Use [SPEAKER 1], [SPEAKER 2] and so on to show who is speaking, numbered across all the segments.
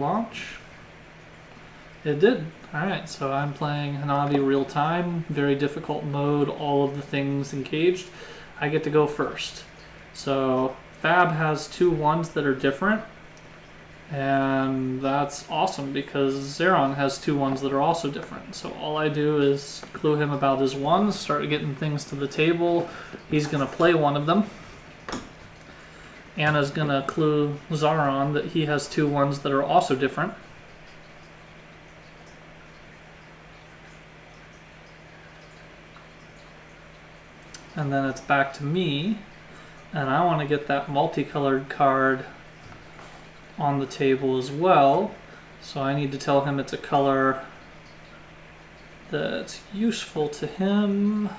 [SPEAKER 1] Launch. It did. Alright, so I'm playing Hanabi Realtime, very difficult mode, all of the things engaged. I get to go first. So Fab has two ones that are different, and that's awesome because Zeron has two ones that are also different. So all I do is clue him about his ones, start getting things to the table. He's going to play one of them. Anna's going to clue Zaron that he has two ones that are also different. And then it's back to me, and I want to get that multicolored card on the table as well, so I need to tell him it's a color that's useful to him.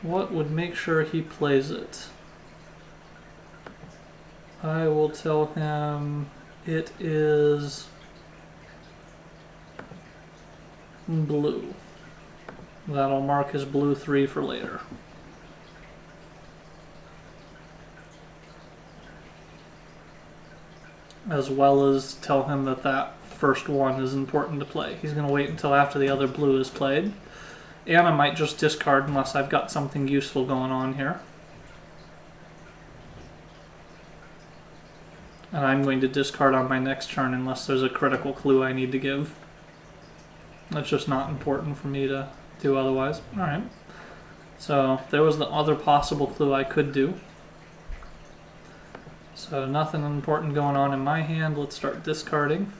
[SPEAKER 1] What would make sure he plays it? I will tell him it is blue. That'll mark his blue 3 for later. As well as tell him that that first one is important to play. He's going to wait until after the other blue is played. And I might just discard unless I've got something useful going on here. And I'm going to discard on my next turn unless there's a critical clue I need to give. That's just not important for me to do otherwise. Alright. So there was the other possible clue I could do. So nothing important going on in my hand. Let's start discarding.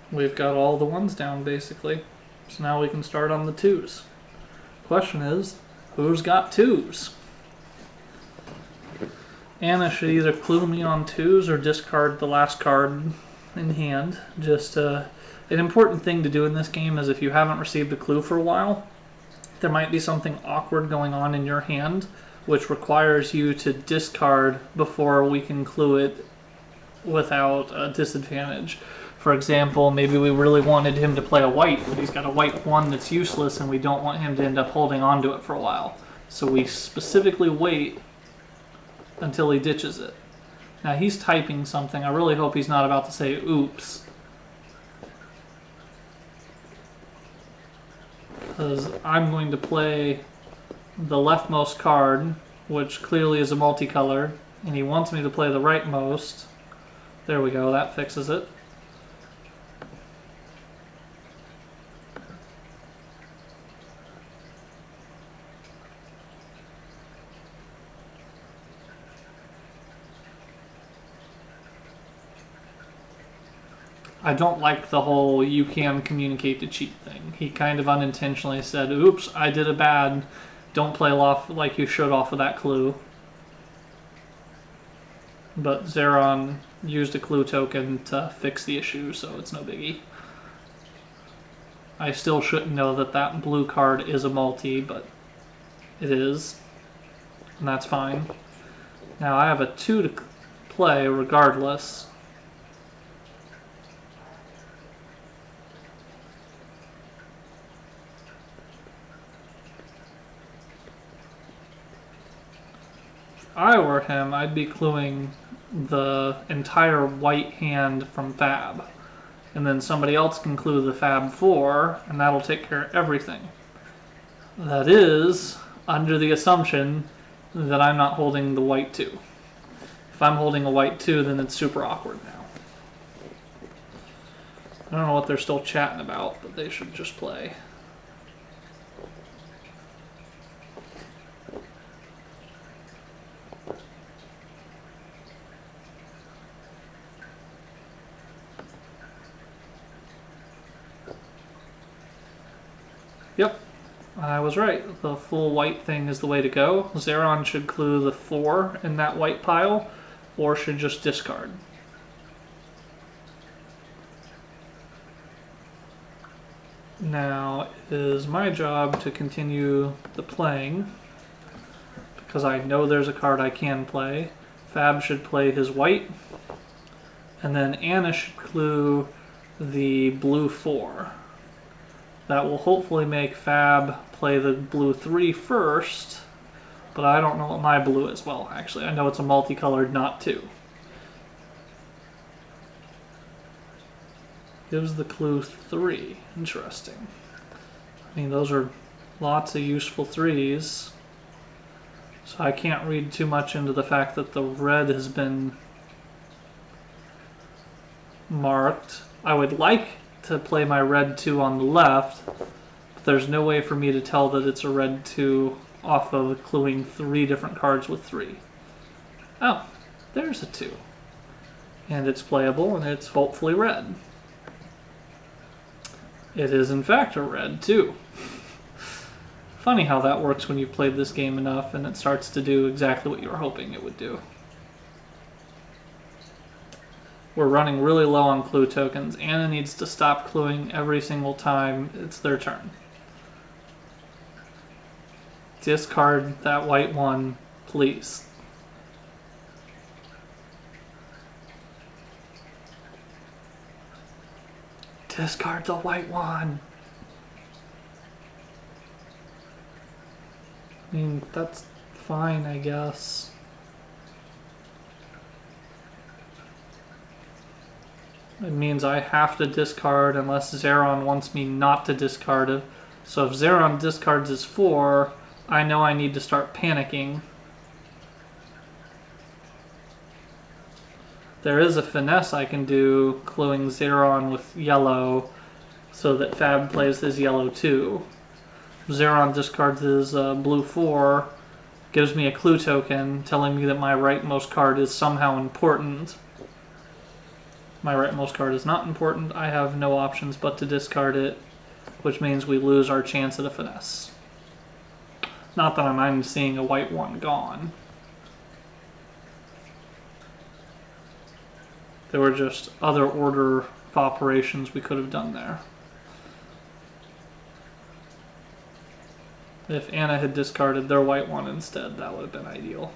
[SPEAKER 1] We've got all the ones down basically. So now we can start on the twos. Question is, who's got twos? Anna should either clue me on twos or discard the last card in hand. Just an important thing to do in this game is if you haven't received a clue for a while, there might be something awkward going on in your hand which requires you to discard before we can clue it without a disadvantage. For example, maybe we really wanted him to play a white, but he's got a white 1 that's useless and we don't want him to end up holding on to it for a while. So we specifically wait until he ditches it. Now he's typing something. I really hope he's not about to say oops. Because I'm going to play the leftmost card, which clearly is a multicolor, and he wants me to play the rightmost. There we go, that fixes it. I don't like the whole you can communicate to cheat thing. He kind of unintentionally said, oops, I did a bad, don't play off like you should off of that clue. But Zeron used a clue token to fix the issue, so it's no biggie. I still shouldn't know that that blue card is a multi, but it is, and that's fine. Now I have a 2 to play regardless. If I were him, I'd be cluing the entire white hand from Fab. And then somebody else can clue the Fab 4, and that'll take care of everything. That is, under the assumption that I'm not holding the white 2. If I'm holding a white 2, then it's super awkward now. I don't know what they're still chatting about, but they should just play. Yep, I was right. The full white thing is the way to go. Zeron should clue the 4 in that white pile, or should just discard. Now it is my job to continue the playing, because I know there's a card I can play. Fab should play his white, and then Anna should clue the blue 4. That will hopefully make Fab play the blue 3 first, but I don't know what my blue is. Well, actually, I know it's a multicolored, not 2. Gives the clue 3. Interesting. I mean, those are lots of useful 3s. So I can't read too much into the fact that the red has been marked. I would like to play my red 2 on the left, but there's no way for me to tell that it's a red 2 off of cluing 3 different cards with 3. Oh, there's a 2. And it's playable, and it's hopefully red. It is in fact a red 2. Funny how that works when you've played this game enough and it starts to do exactly what you were hoping it would do. We're running really low on clue tokens. Anna needs to stop cluing every single time it's their turn. Discard that white 1, please. Discard the white 1. I mean, that's fine, I guess. It means I have to discard unless Zeron wants me not to discard it. So if Zeron discards his 4, I know I need to start panicking. There is a finesse I can do, cluing Zeron with yellow so that Fab plays his yellow 2. Zeron discards his blue 4, gives me a clue token telling me that my rightmost card is somehow important. My rightmost card is not important. I have no options but to discard it, which means we lose our chance at a finesse. Not that I'm seeing a white 1 gone. There were just other order of operations we could have done there. If Anna had discarded their white 1 instead, that would have been ideal.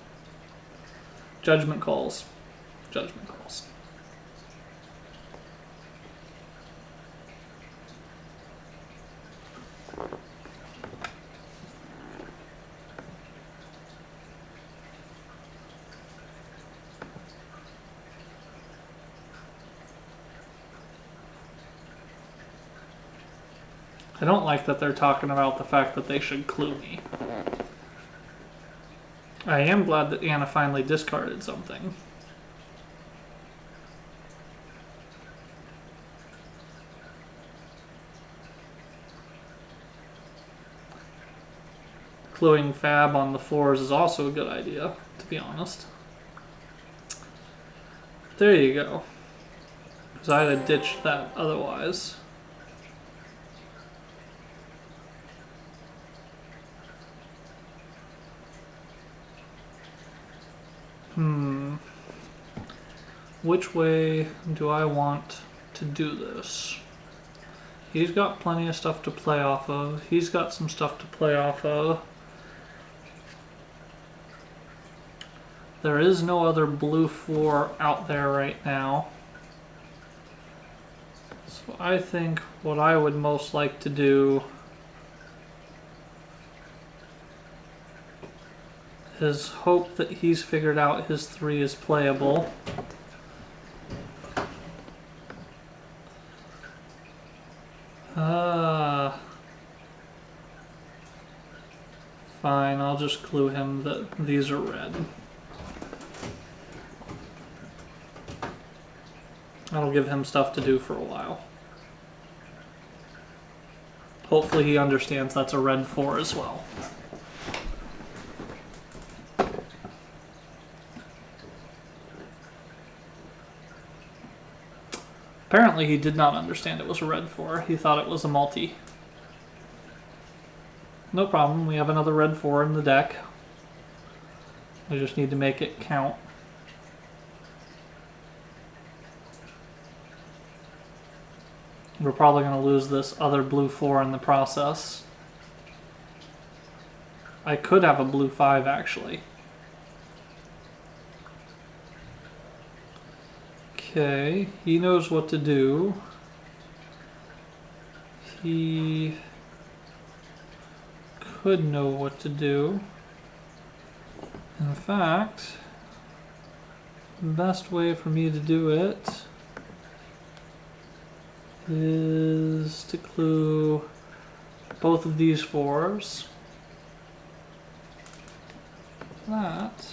[SPEAKER 1] Judgment calls. Judgment calls. I don't like that they're talking about the fact that they should clue me. I am glad that Anna finally discarded something. Cluing Fab on the 4s is also a good idea, to be honest. There you go. Because I'd have ditched that otherwise. Which way do I want to do this? He's got plenty of stuff to play off of. He's got some stuff to play off of. There is no other blue 4 out there right now. So I think what I would most like to do is hope that he's figured out his 3 is playable. Fine, I'll just clue him that these are red. That'll give him stuff to do for a while. Hopefully he understands that's a red 4 as well. Apparently he did not understand it was a red 4. He thought it was a multi. No problem, we have another red 4 in the deck. We just need to make it count. We're probably going to lose this other blue 4 in the process. I could have a blue 5 actually. Okay, he knows what to do. He could know what to do. In fact, the best way for me to do it is to clue both of these 4s. That.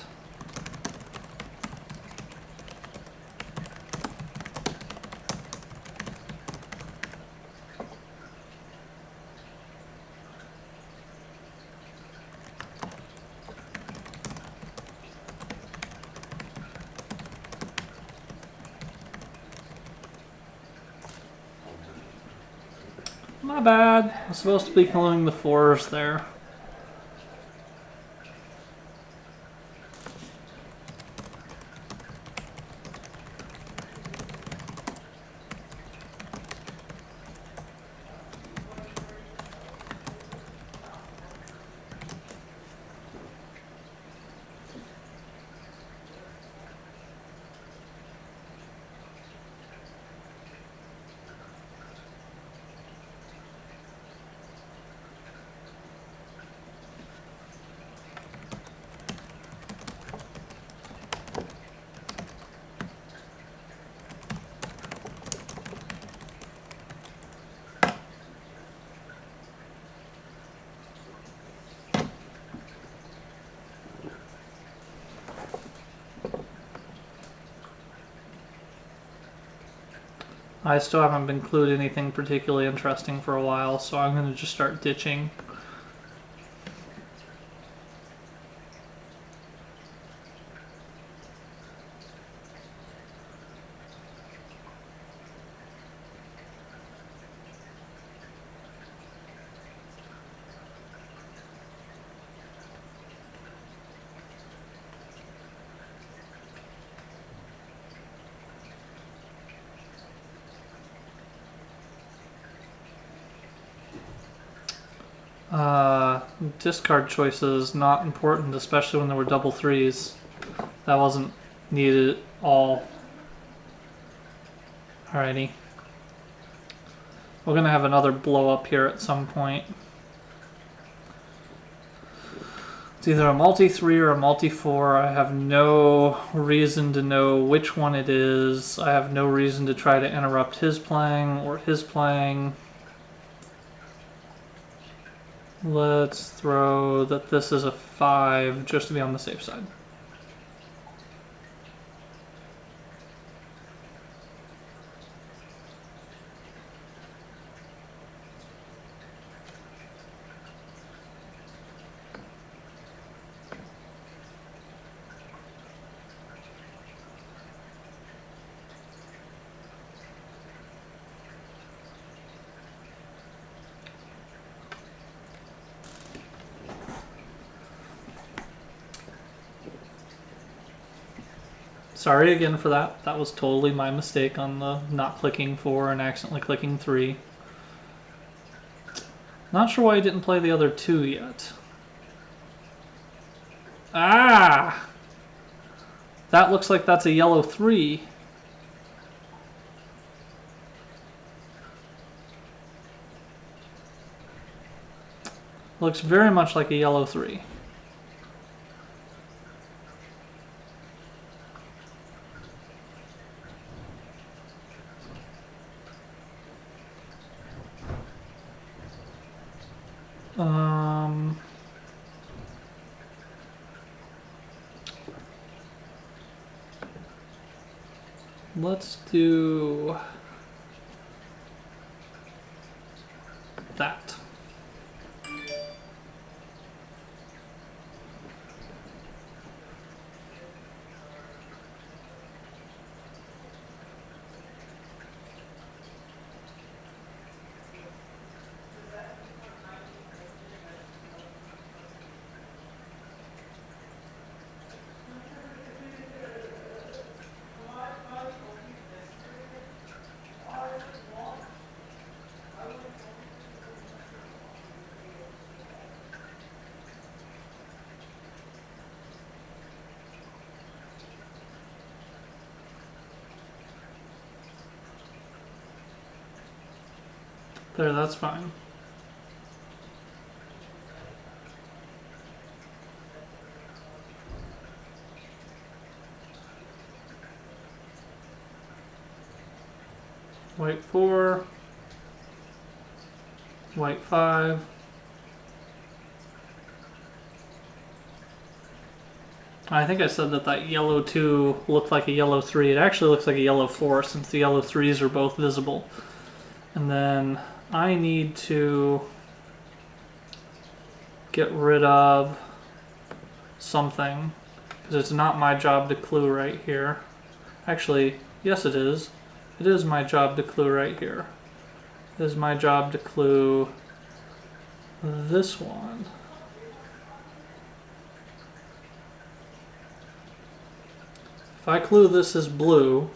[SPEAKER 1] My bad. I'm supposed to be cluing the 4s there. I still haven't been clued anything particularly interesting for a while, so I'm going to just start ditching. Discard choices not important, especially when there were double 3s. That wasn't needed at all. Alrighty. We're gonna have another blow up here at some point. It's either a multi-3 or a multi-4. I have no reason to know which one it is. I have no reason to try to interrupt his playing or his playing. Let's throw that this is a 5 just to be on the safe side. Sorry again for that. That was totally my mistake on the not clicking 4 and accidentally clicking 3. Not sure why I didn't play the other 2 yet. Ah! That looks like that's a yellow 3. Looks very much like a yellow 3. Let's do that. There, that's fine. White 4. White 5. I think I said that that yellow 2 looked like a yellow 3. It actually looks like a yellow 4 since the yellow 3s are both visible. And then I need to get rid of something because it's not my job to clue right here. Actually, yes it is. It is my job to clue right here. It is my job to clue this one. If I clue this as blue,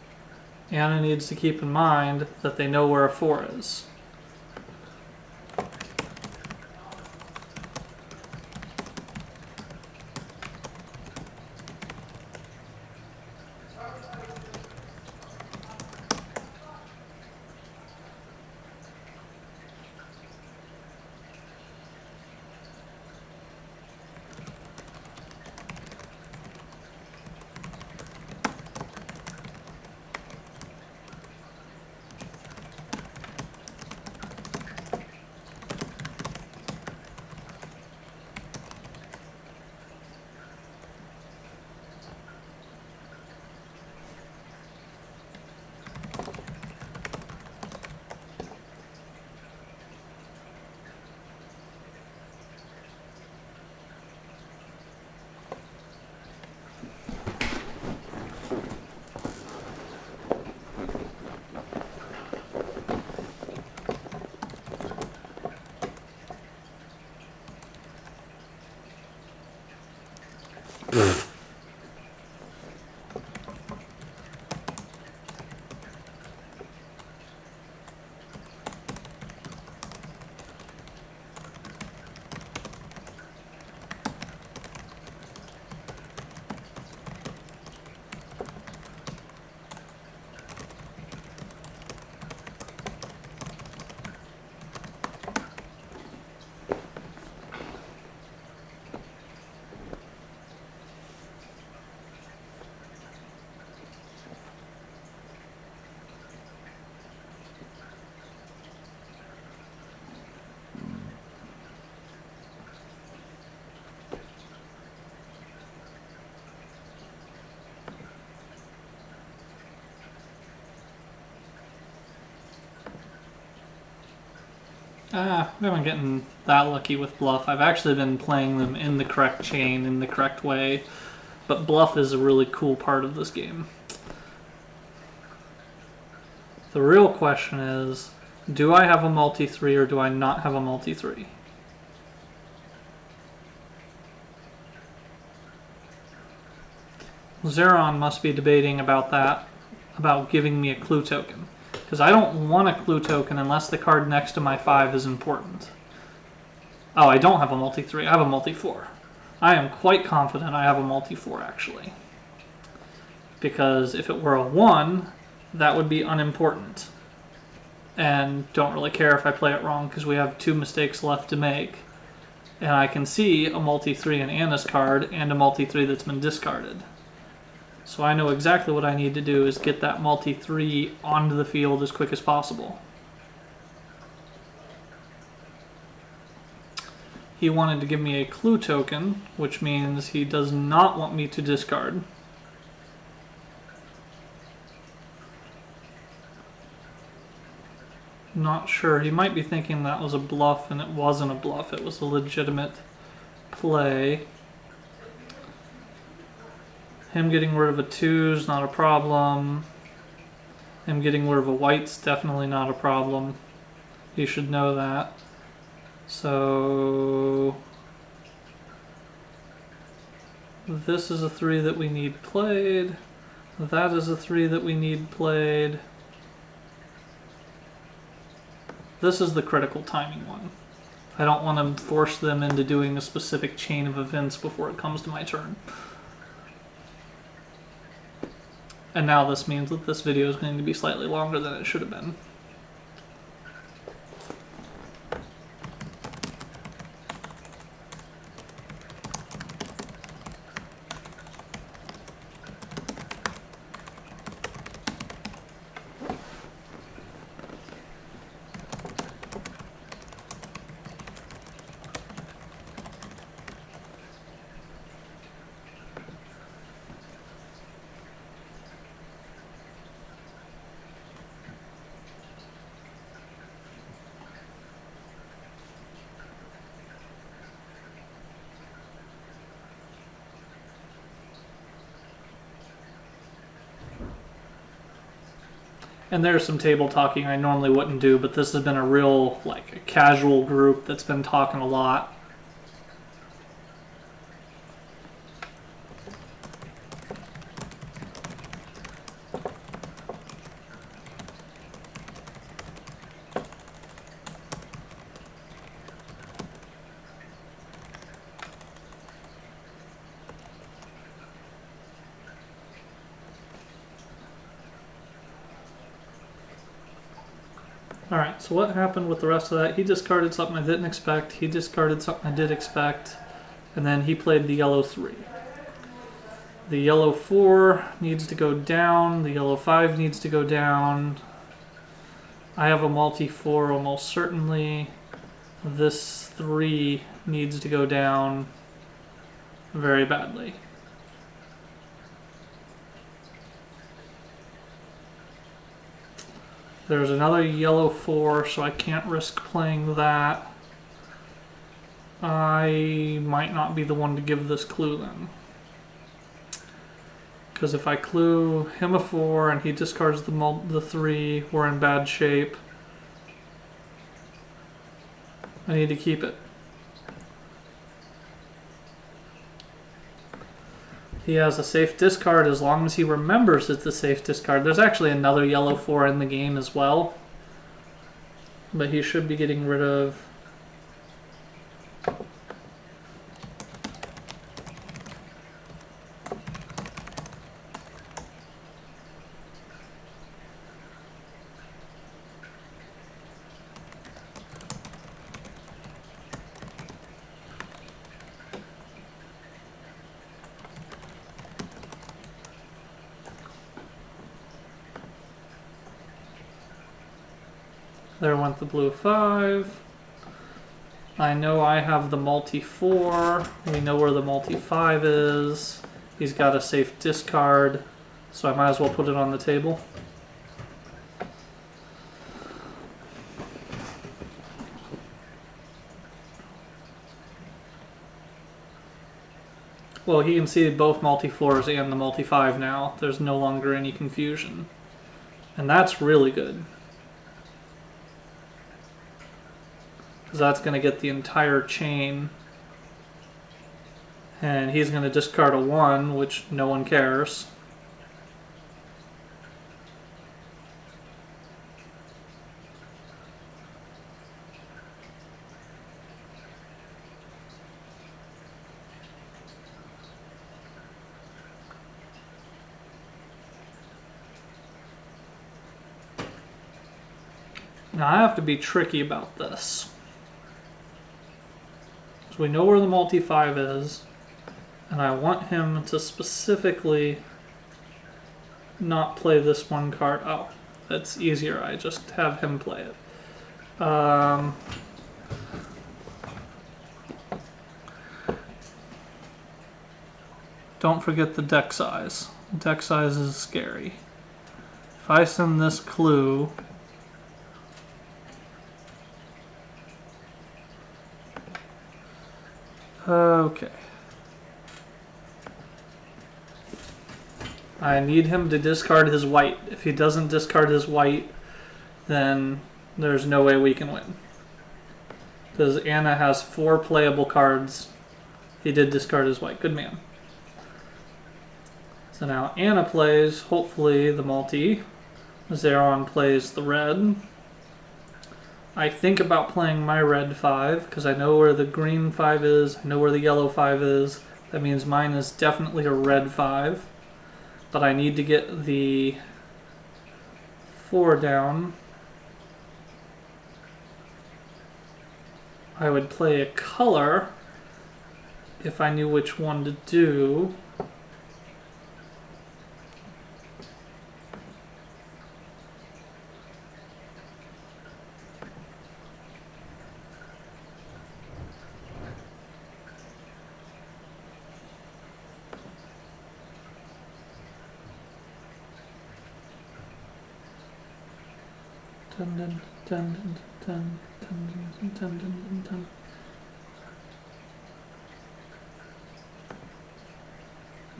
[SPEAKER 1] Anna needs to keep in mind that they know where a 4 is. We haven't gotten that lucky with bluff. I've actually been playing them in the correct chain, in the correct way. But bluff is a really cool part of this game. The real question is, do I have a multi-3 or do I not have a multi-3? Zeron must be debating about that, about giving me a clue token. Because I don't want a clue token unless the card next to my 5 is important. Oh, I don't have a multi-3, I have a multi-4. I am quite confident I have a multi-4 actually. Because if it were a 1, that would be unimportant. And don't really care if I play it wrong because we have 2 mistakes left to make. And I can see a multi-3 in Anna's card and a multi-3 that's been discarded. So I know exactly what I need to do is get that multi-3 onto the field as quick as possible. He wanted to give me a clue token, which means he does not want me to discard. Not sure. He might be thinking that was a bluff, and it wasn't a bluff. It was a legitimate play. Him getting rid of a 2's not a problem. Him getting rid of a white's definitely not a problem. You should know that. So this is a 3 that we need played. That is a 3 that we need played. This is the critical timing one. I don't want to force them into doing a specific chain of events before it comes to my turn. And now this means that this video is going to be slightly longer than it should have been. And there's some table talking I normally wouldn't do, but this has been a real, like, a casual group that's been talking a lot. Alright, so what happened with the rest of that? He discarded something I didn't expect. He discarded something I did expect. And then he played the yellow 3. The yellow 4 needs to go down. The yellow 5 needs to go down. I have a multi-4 almost certainly. This 3 needs to go down very badly. There's another yellow 4, so I can't risk playing that. I might not be the one to give this clue then. Because if I clue him a 4 and he discards the 3, we're in bad shape. I need to keep it. He has a safe discard as long as he remembers it's a safe discard. There's actually another yellow 4 in the game as well. But he should be getting rid of... There went the blue 5. I know I have the multi-4. We know where the multi-5 is. He's got a safe discard, so I might as well put it on the table. Well, he can see both multi-4s and the multi-5 now. There's no longer any confusion. And that's really good. Because that's going to get the entire chain. And he's going to discard a 1, which no one cares. Now I have to be tricky about this. So we know where the multi-5 is, and I want him to specifically not play this one card. Oh, that's easier. I just have him play it. Don't forget the deck size. Deck size is scary. If I send this clue... Okay. I need him to discard his white. If he doesn't discard his white, then there's no way we can win. Because Anna has 4 playable cards. He did discard his white. Good man. So now Anna plays, hopefully, the multi. Zeron plays the red. I think about playing my red 5 because I know where the green 5 is, I know where the yellow 5 is. That means mine is definitely a red 5. But I need to get the 4 down. I would play a color if I knew which one to do. Dun, dun, dun, dun, dun, dun, dun, dun, dun.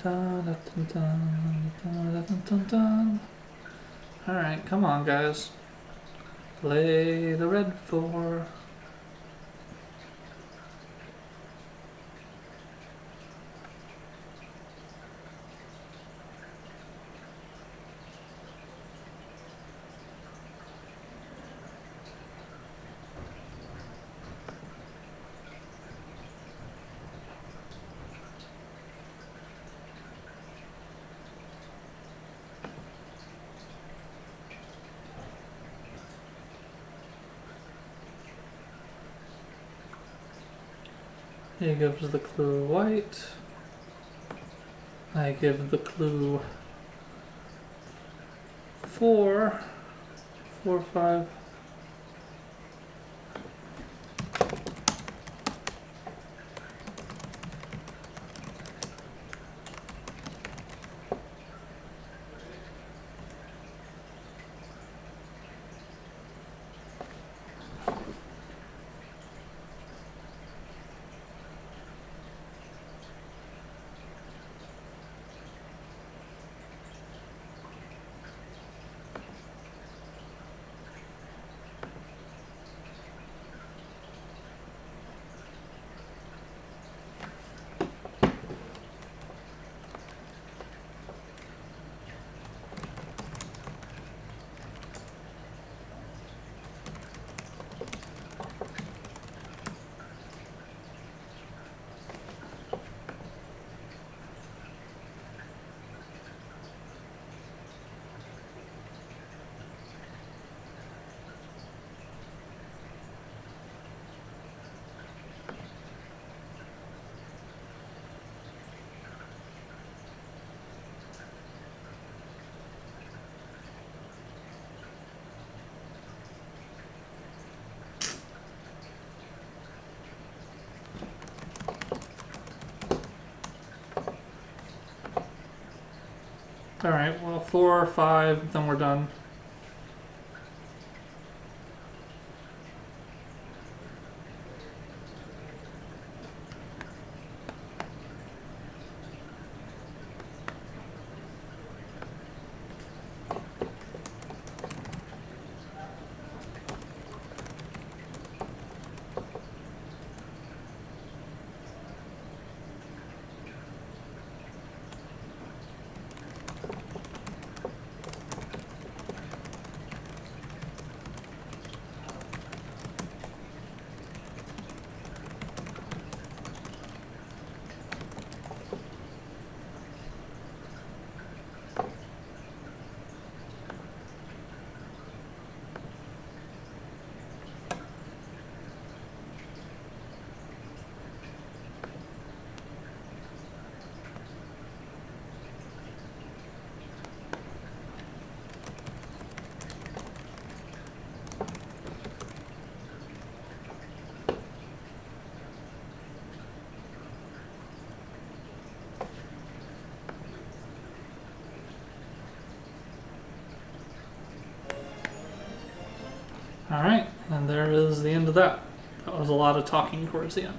[SPEAKER 1] Dun, dun, dun, dun, dun, dun, dun. Alright, come on, guys. Play the red 4. He gives the clue white. I give the clue 4. 4, 5. Alright, well, 4 or 5, then we're done. Alright, and there is the end of that. That was a lot of talking towards the end.